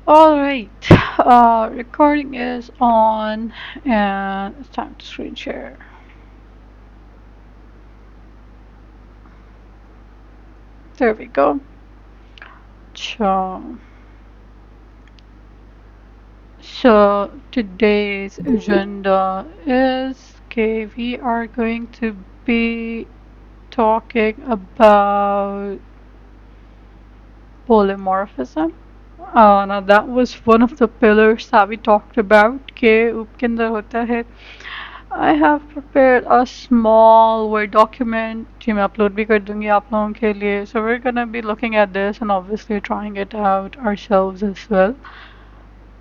All right, recording is on, and it's time to screen share. There we go. So, so today's agenda is okay. We are going to be talking about polymorphism. Now that was one of the pillars that we talked about के उसके अंदर होता है. I have prepared a small Word document जो मैं upload भी कर दूंगी आप लोगों के लिए. So we're gonna be looking at this and obviously trying it out ourselves as well.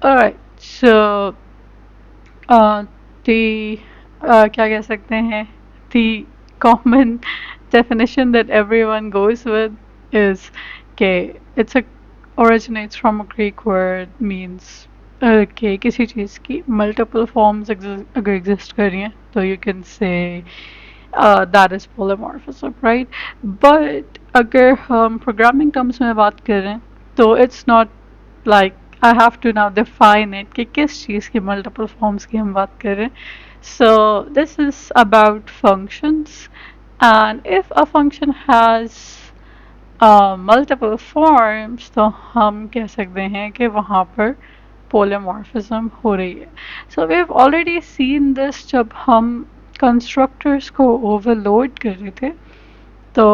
Alright, so uh, the क्या कह सकते हैं, the common definition that everyone goes with is okay, it's a originates from a Greek word means okay, किसी चीज़ की multiple forms अगर exist कर रही हैं तो you can say that is polymorphism, right? But अगर हम programming terms में बात करें तो it's not like I have to now define it कि किस चीज़ की multiple forms की हम बात करें. So this is about functions, and if a function has multiple forms तो हम कह सकते हैं कि वहाँ पर polymorphism हो रही है. So we've already seen this जब हम constructors को overload कर रहे थे. So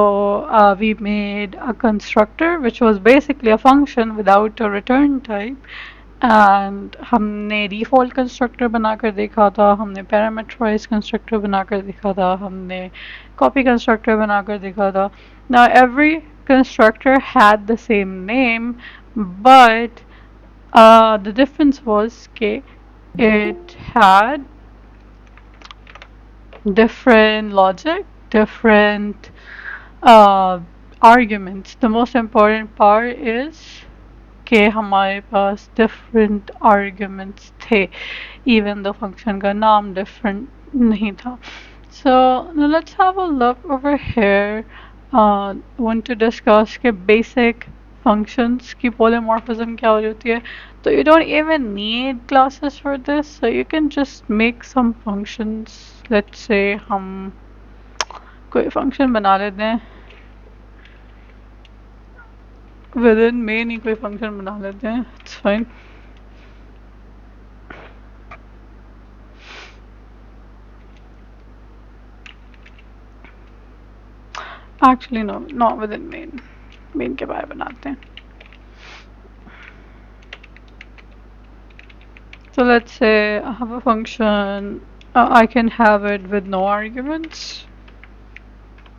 we made a constructor which was basically a function without a return type, and हमने default constructor बनाकर देखा था, हमने parameterized constructor बनाकर देखा था, हमने copy constructor बनाकर देखा था. Now every constructor had the same name, but the difference was that it had different logic, different uh, arguments. The most important part is कि हमारे पास different arguments थे, even the function का नाम different नहीं था. So now let's have a look over here. Want to discuss के basic functions की polymorphism क्या होती है. So you don't even need classes for this, so you can just make some functions. Let's say हम कोई function बना लेते हैं, within main ही कोई function बना लेते हैं, it's fine. Actually no, not within main. Main के बाहर बनाते हैं. So let's say I have a function, I can have it with no arguments,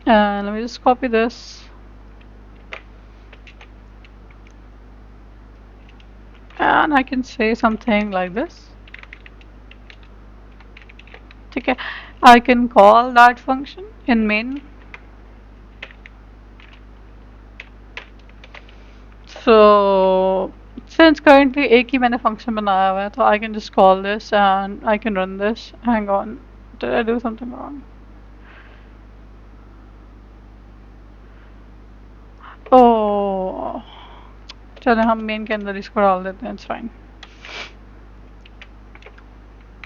and let me just copy this, and I can say something like this. Okay, I can call that function in main. So since currently एक ही मैंने function बनाया हुआ है, तो I can just call this and I can run this. Hang on, did I do something wrong? Oh, चले हम main के अंदर इसको डाल देते हैं, it's fine.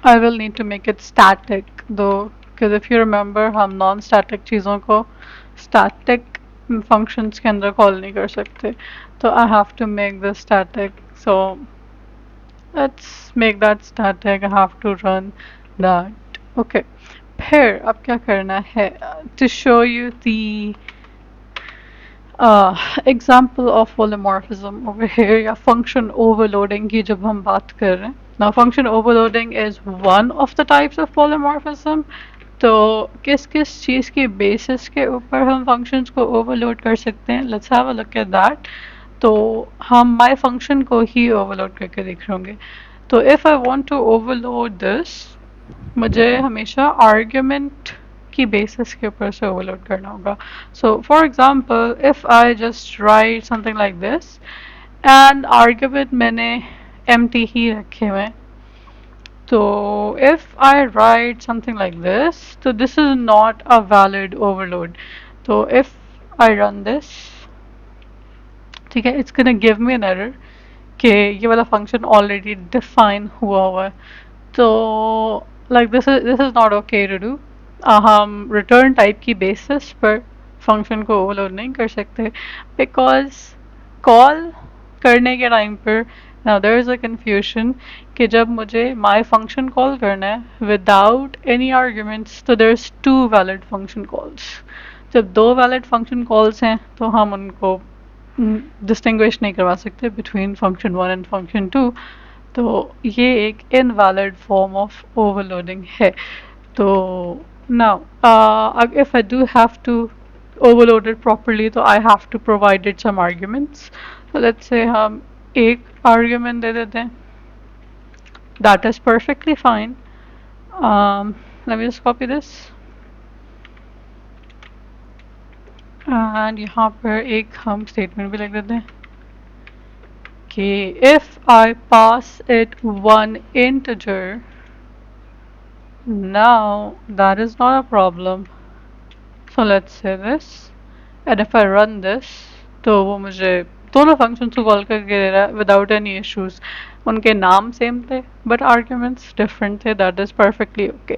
I will need to make it static though, because if you remember हम non-static चीज़ों को static functions के अंदर call नहीं कर सकते, तो I have to make this static. So let's make that static. I have to run that. Okay. फिर अब क्या करना है, to show you the example of polymorphism over here या function overloading की जब हम बात कर रहे हैं. Now function overloading is one of the types of polymorphism. तो किस किस चीज़ की basis के ऊपर हम functions को overload कर सकते हैं, let's have a look at that. तो हम my function को ही overload करके देख रहे होंगे. तो if I want to overload this, मुझे हमेशा argument की basis के ऊपर से overload करना होगा. So for example, if I just write something like this and argument मैंने empty ही रखे हुए हैं, so if I write something like this, so this is not a valid overload. So if I run this, ठीक है, it's gonna give me an error कि ये वाला function already define हुआ हुआ है, तो like this is not okay to do. हम रिटर्न टाइप की बेसिस पर फंक्शन को ओवरलोड नहीं कर सकते, बिकॉज कॉल करने के टाइम पर now there is a confusion कि जब मुझे माई फंक्शन कॉल करना है विदाउट एनी आर्ग्यूमेंट्स, तो there is two valid function calls. जब दो वैलिड फंक्शन कॉल्स हैं तो हम उनको डिस्टिंग्विश नहीं करवा सकते between function one and function two, तो ये एक इनवैलिड फॉर्म ऑफ ओवरलोडिंग है। तो now if I do have to overload it properly, तो I have to provide it some arguments. So let's say हम एक argument दे देते हैं, that is perfectly fine. Let me just copy this, and यहाँ पर एक हम statement भी लिख देते हैं कि if I pass it one integer, now that is not a problem. So let's say this, and if I run this, तो वो मुझे दोनों फंक्शंस को कॉल करके दे रहा है विदाउट एनी इश्यूज। उनके नाम सेम थे बट आर्ग्यूमेंट्स डिफरेंट थे, that is perfectly okay.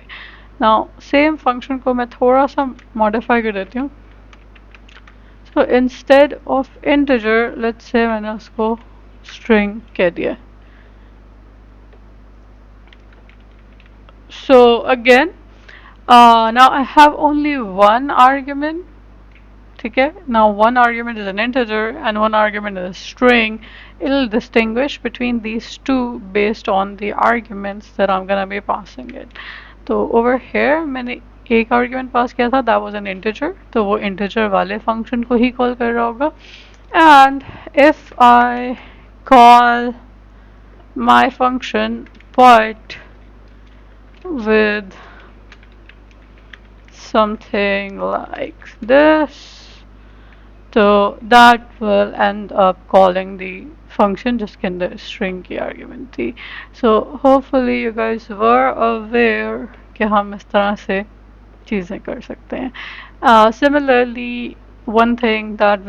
Now same function को मैं थोड़ा सा मॉडिफाई कर देती हूँ। So instead of integer let's say मैंने उसको स्ट्रिंग कह दिया। So again, now I have only one argument. Okay, now one argument is an integer and one argument is a string. It'll distinguish between these two based on the arguments that I'm gonna be passing it. So over here मैंने एक argument pass किया था, that was an integer, तो वो integer वाले function को ही call कर रहा होगा। And if I call my function but with something like this, so that will end up calling the function जिसके अंदर string की argument थी। So hopefully you guys were aware कि हम इस तरह से चीज़ें कर सकते हैं। Similarly, one thing that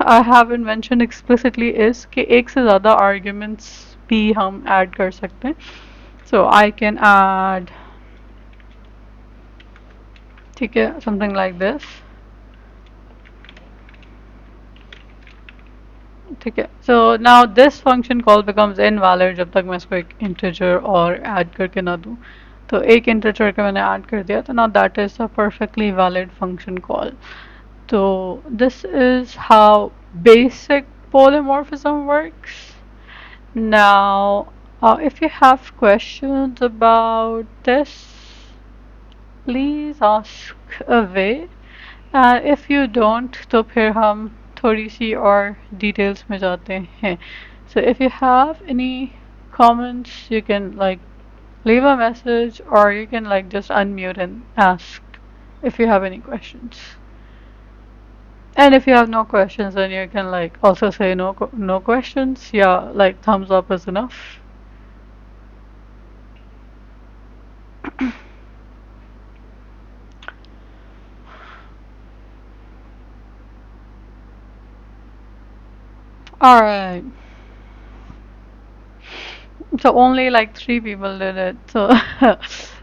I haven't mentioned explicitly is कि एक से ज़्यादा arguments भी हम add कर सकते हैं। So I can add, ठीक है, something like this, ठीक है। So now this function call becomes invalid जब तक मैं इसको एक integer और add करके ना दूँ। तो एक integer का मैंने add कर दिया, तो now that is a perfectly valid function call. So this is how basic polymorphism works. Now, if you have questions about this, please ask away. If you don't, तो फिर हम थोड़ी सी और details में जाते हैं. So if you have any comments, you can like leave a message or you can like just unmute and ask if you have any questions. And if you have no questions, then you can like also say no questions. Yeah, like thumbs up is enough. All right. So only like three people did it. So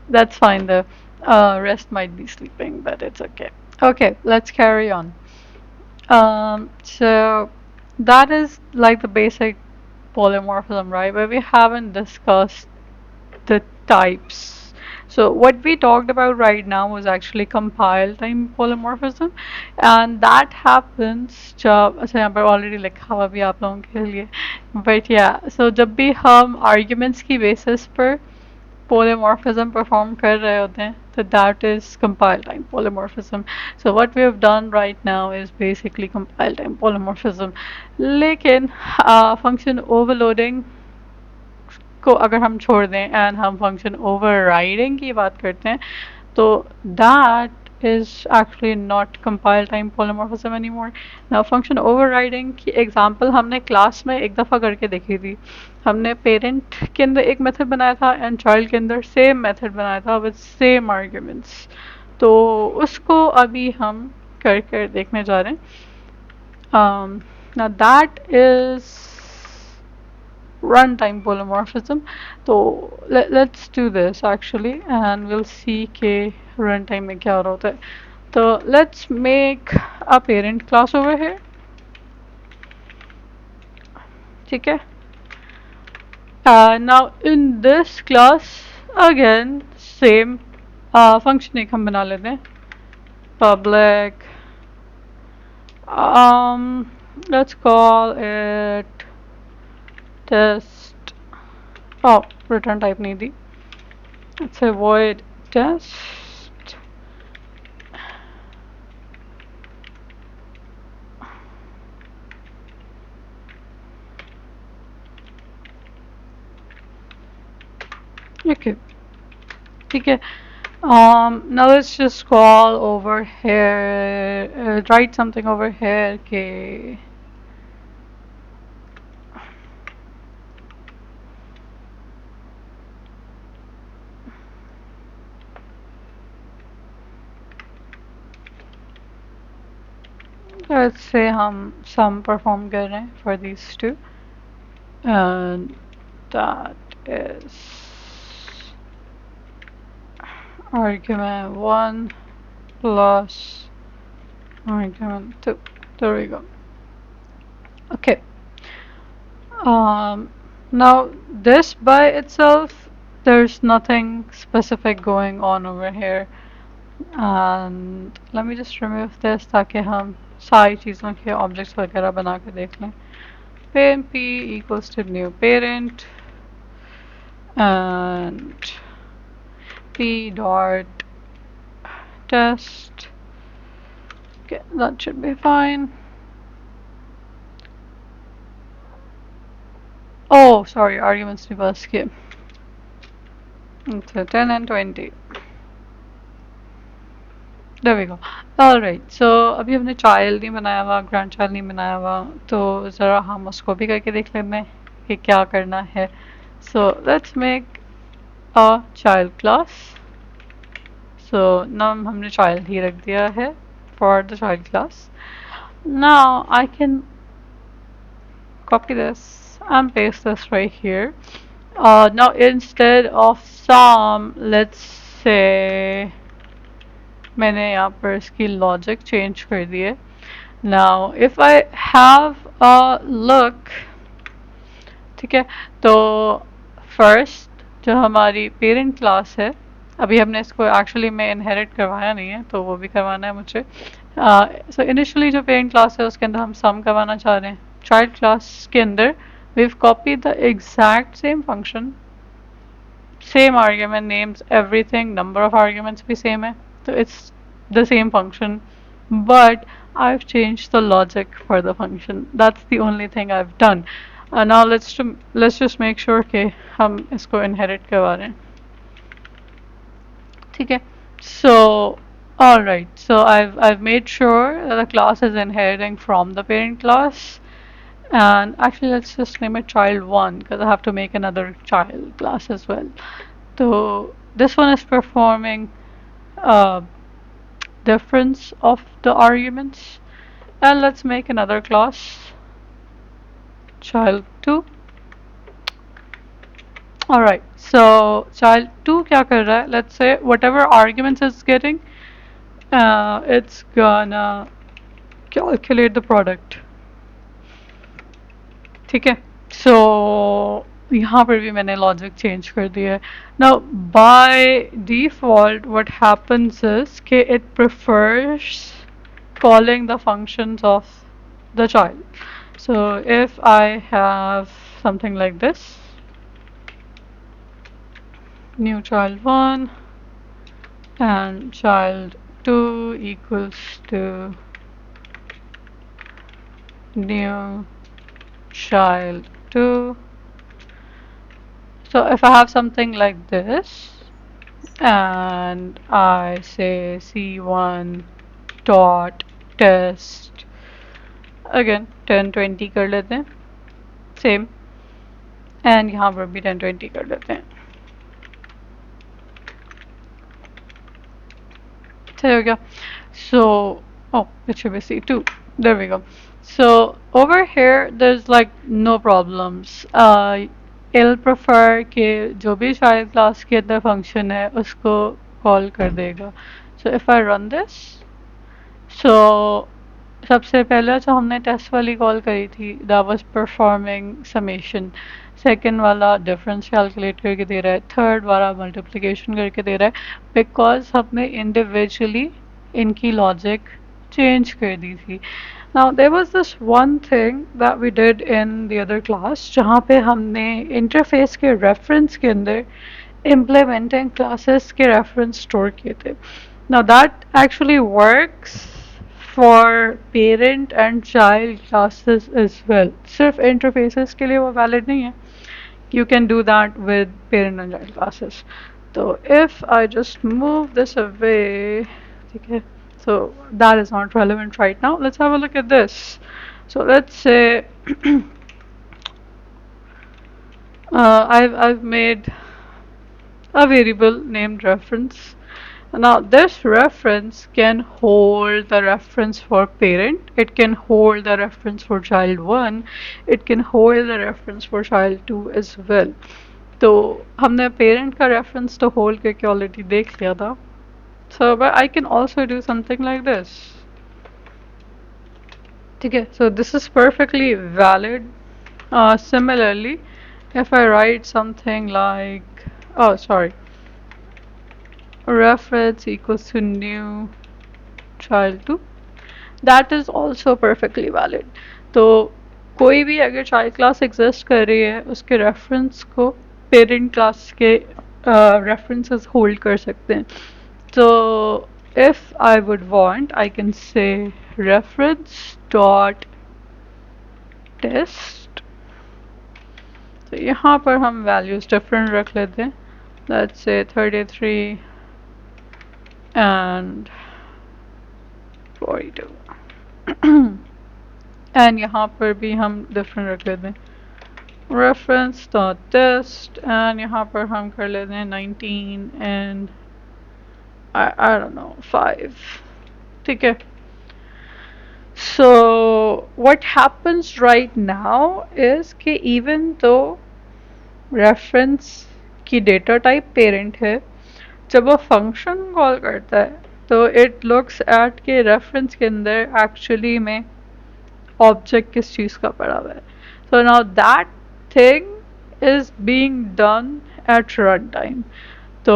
that's fine. The rest might be sleeping, but it's okay. Okay, let's carry on. So that is like the basic polymorphism, right? But we haven't discussed the types. So what we talked about right now was actually compile time polymorphism, and that happens जब अच्छा यहाँ पर already लिखा हुआ भी आप लोगों के लिए, but yeah, so जब भी हम arguments की basis पर polymorphism perform कर रहे होते हैं, so that is compile time polymorphism. So what we have done right now is basically compile time polymorphism. लेकिन function overloading को अगर हम छोड़ दें एंड हम फंक्शन ओवरराइडिंग की बात करते हैं, तो that is actually not compile time polymorphism anymore. Now function overriding की एग्जांपल हमने क्लास में एक दफ़ा करके देखी थी। हमने पेरेंट के अंदर एक मेथड बनाया था एंड चाइल्ड के अंदर सेम मेथड बनाया था विद सेम आर्ग्यूमेंट्स, तो उसको अभी हम कर कर देखने जा रहे हैं। Now that is runtime polymorphism. So let's do this actually, and we'll see कि runtime में क्या होता है. So let's make a parent class over here. ठीक है. Now in this class again same function एक हम बना लेते हैं. Public. Let's call it test. Oh, return type नहीं दी. Let's say void test. Okay. ठीक है. Now let's just call over here, write something over here. Okay. Let's say हम sum perform कर रहे हैं for these two, and that is argument 1 plus argument 2. There we go. Okay. Now this by itself, there's nothing specific going on over here. And let me just remove this ताकि हम सारी चीज़ों के objects वगैरह बना के देख लें. Parent p equals to new parent and p dot test. Okay, that should be fine. Oh, sorry, arguments नहीं pass किए. So 10 and 20. There we go. Alright, so अभी हमने child नहीं बनाया हुआ, grandchild नहीं बनाया हुआ, तो ज़रा हम उसको भी करके देख लेते हैं कि क्या करना है. So let's make a child class. So नाम हमने child ही रख दिया है for the child class. Now I can copy this and paste this right here. Now instead of sum, let's say मैंने यहाँ पर इसकी logic change कर दी है. Now if I have a look, ठीक है, तो first जो हमारी parent class है, अभी हमने इसको actually में inherit करवाया नहीं है, तो वो भी करवाना है मुझे. So initially जो parent class है उसके अंदर हम sum करवाना चाह रहे हैं. Child class के अंदर we've copied the exact same function, same argument names, everything, number of arguments भी same है, so it's the same function, but I've changed the logic for the function. That's the only thing I've done. Now let's just make sure कि हम इसको inherit करवा रहे हैं. ठीक है. So alright, so I've made sure that the class is inheriting from the parent class. And actually let's just name it child1 because I have to make another child class as well. So this one is performing difference of the arguments, and let's make another class child2. Alright, so child2 क्या कर रहा है? Let's say whatever arguments it's getting, it's gonna calculate the product. ठीक है. So यहाँ पर भी मैंने logic change कर दिया है. Now by default what happens is कि it prefers calling the functions of the child. So if I have something like this, new child1 and child2 equals to new child2. So if I have something like this and I say c1 dot test, again 1020 कर लेते हैं, same, and यहाँ पर भी 1020 कर लेते हैं. सही हो गया. So oh, it should be c2. There we go. So over here, there's like no problems. It'll prefer कि जो भी child class के अंदर function है उसको call कर देगा. So if I run this, so सबसे पहले जो हमने टेस्ट वाली कॉल करी थी that was performing summation. Second वाला डिफरेंस कैलकुलेट करके दे रहा है. थर्ड वाला मल्टीप्लिकेशन करके दे रहा है बिकॉज हमने इंडिविजुअली इनकी लॉजिक चेंज कर दी थी. Now there was this one thing that we did in the other class जहाँ पे हमने इंटरफेस के रेफरेंस के अंदर implementing classes के reference store किए थे. Now that actually works for parent and child classes as well. सिर्फ interfaces के लिए वो valid नहीं है. You can do that with parent and child classes. So if I just move this away, okay, so that is not relevant right now. Let's have a look at this. So let's say I've made a variable named reference. Now this reference can hold the reference for parent, it can hold the reference for child 1, it can hold the reference for child 2 as well. तो हमने parent का reference तो hold करके already देख लिया था. So but I can also do something like this. ठीक है, so this is perfectly valid. Similarly, if I write something like, oh sorry, reference equals to new child 2, that is also perfectly valid. तो कोई भी अगर child class exist कर रही है उसके reference को parent class के references hold कर सकते हैं. So if I would want, I can say reference dot test. तो यहाँ पर हम values different रख लेते हैं. Let's say 33 and 42. एंड यहाँ पर भी हम डिफरेंट रख लेते हैं रेफरेंस डॉट टेस्ट एंड यहाँ पर हम कर लेते हैं 19 एंड आई डोंट नो 5. ठीक है. So what happens right now is कि even though reference की data type parent है, जब वो function कॉल करता है तो it looks at के reference के अंदर actually में ऑब्जेक्ट किस चीज़ का पड़ा हुआ है. So now that thing is being done at run time. तो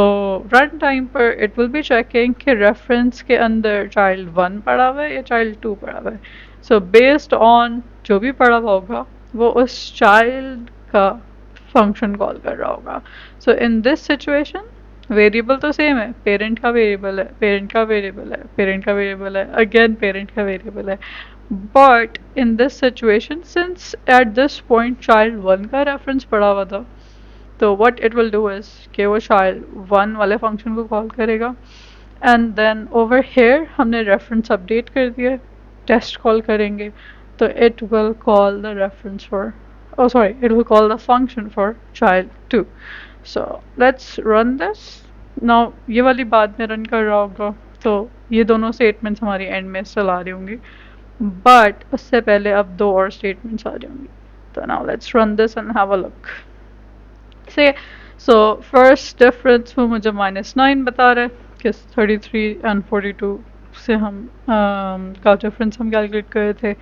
रन टाइम पर इट विल बी चेकिंग कि रेफरेंस के अंदर चाइल्ड 1 पड़ा हुआ है या चाइल्ड 2 पड़ा हुआ है. सो बेस्ड ऑन जो भी पड़ा हुआ होगा वो उस चाइल्ड का फंक्शन कॉल कर रहा होगा. सो इन दिस सिचुएशन वेरिएबल तो सेम है, पेरेंट का वेरिएबल है, पेरेंट का वेरिएबल है, पेरेंट का वेरिएबल है, अगेन पेरेंट का वेरिएबल है. But in this situation, since at this point child 1 का reference पड़ा हुआ था, तो what it will do is कि वो child 1 वाले function को call करेगा and then over here हमने reference update कर दिया, test call करेंगे तो it will call the reference for, oh sorry, it will call the function for child 2. So let's run this. Now ये वाली बाद में run कर रहा होगा तो ये दोनों statements हमारी end में still आ रही होंगी. But उससे पहले अब दो और statements आ जाएंगी. So now let's run this and have a look. Say, so first difference वो मुझे -9 बता रहा है कि 33 and 42 से हम का difference हम calculate कर रहे थे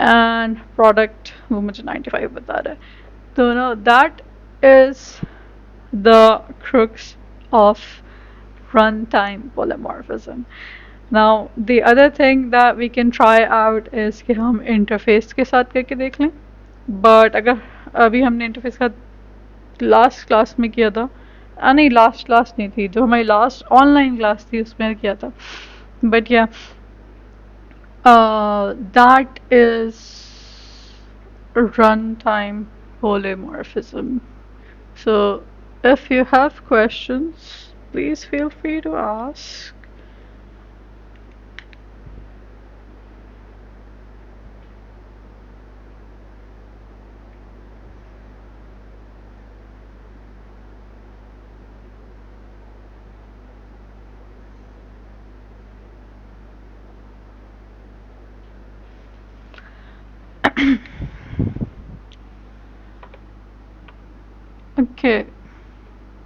and product वो मुझे 95 बता रहा है. तो now that is the crux of runtime polymorphism. Now the other thing that we can try out is कि हम interface के साथ करके देख लें. But अगर अभी हमने interface का लास्ट क्लास में किया था, नहीं लास्ट क्लास नहीं थी, जो हमारी लास्ट ऑनलाइन क्लास थी उसमें किया था. बट या that is run time polymorphism. So if you have questions, please feel free to ask. Okay,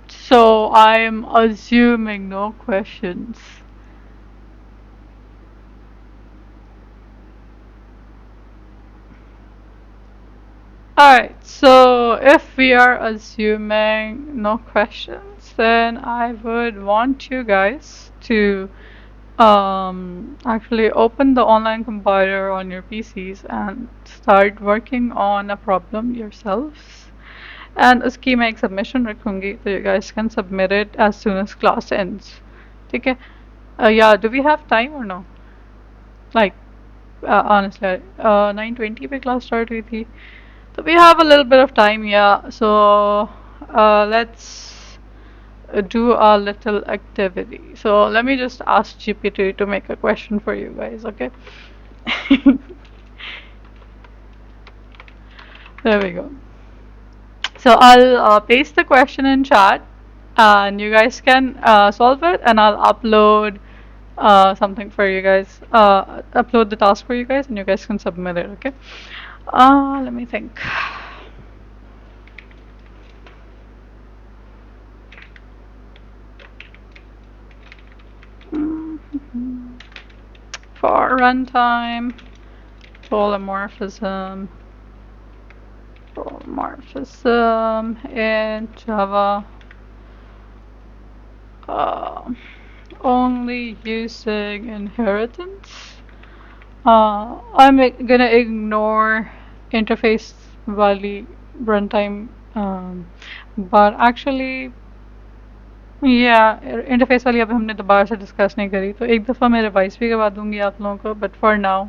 so I'm assuming no questions. Alright, so if we are assuming no questions, then I would want you guys to actually open the online compiler on your PCs and start working on a problem yourselves. And उसकी मैं एक submission रखूँगी so you guys can submit it as soon as class ends. ठीक है? Yeah, do we have time or no? Like, honestly, 9:20 पे class start हुई थी. So we have a little bit of time, yeah. So let's do a little activity. So let me just ask GPT to make a question for you guys, okay? There we go. So I'll paste the question in chat, and you guys can solve it, and I'll upload something for you guys. Upload the task for you guys, and you guys can submit it. Okay. Let me think. Mhm. For runtime, polymorphism, polymorphism in Java. Uh, Only using inheritance. I'm gonna ignore interface wali runtime, but actually, yeah, interface वाली अब हमने दोबारा से discuss नहीं करी तो एक दफ़ा मैं रिवाइज भी करवा दूंगी आप लोगों को but for now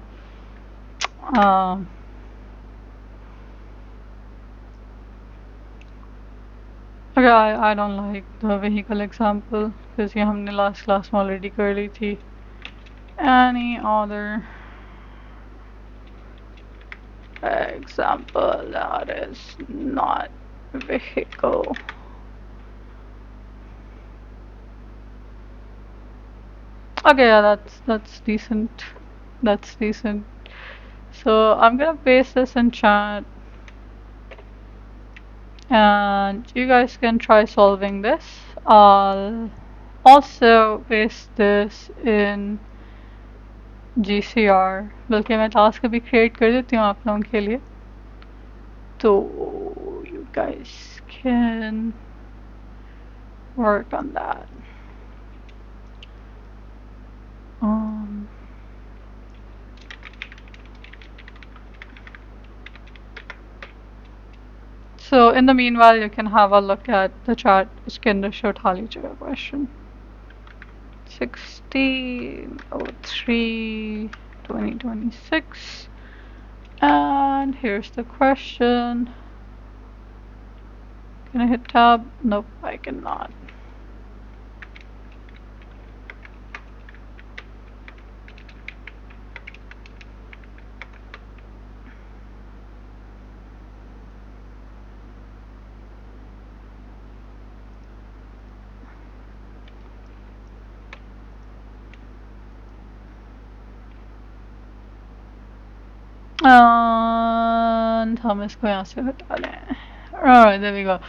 okay, I don't like the vehicle example because ये हमने last class में already कर ली थी. Any other example that is not vehicle? Okay, yeah, that's decent. That's decent. So I'm gonna paste this in chat, and you guys can try solving this. I'll also paste this in GCR. बल्कि मैं task अभी create कर देती हूँ आप लोगों के लिए. So you guys can work on that. Um, so in the meanwhile, you can have a look at the chat. इसके अंदर show उठा लीजिएगा question. 1603 2026, and here's the question. Can I hit tab? Nope, I cannot. And हम इसको यहाँ से हटा लें. Alright, there we go.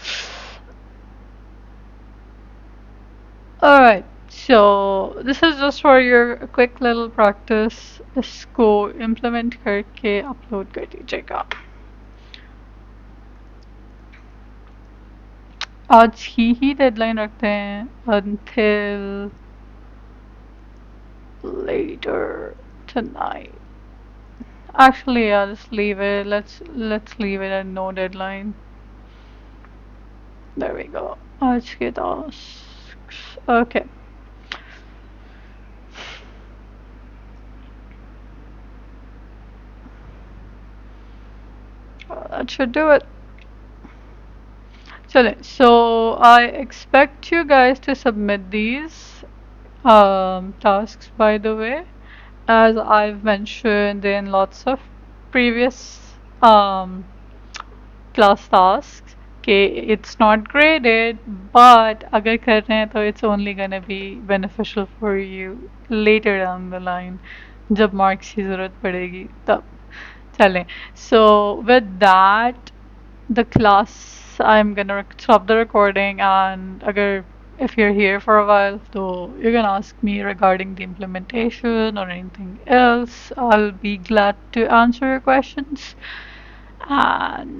Alright, so this is just for your quick little practice. इसको implement करके upload कर दीजिएगा. आज ही deadline रखते हैं until later tonight. Actually, yeah, just leave it. Let's leave it at no deadline. There we go. आज के tasks. Okay. Well, that should do it. So I expect you guys to submit these tasks, by the way, as I've mentioned in lots of previous class tasks. Okay, it's not graded, but अगर कर रहे हैं तो it's only gonna be beneficial for you later down the line, जब marks की ज़रूरत पड़ेगी तब. चलें. So with that, the class, I'm gonna stop the recording, and agar if you're here for a while, so you can ask me regarding the implementation or anything else. I'll be glad to answer your questions. And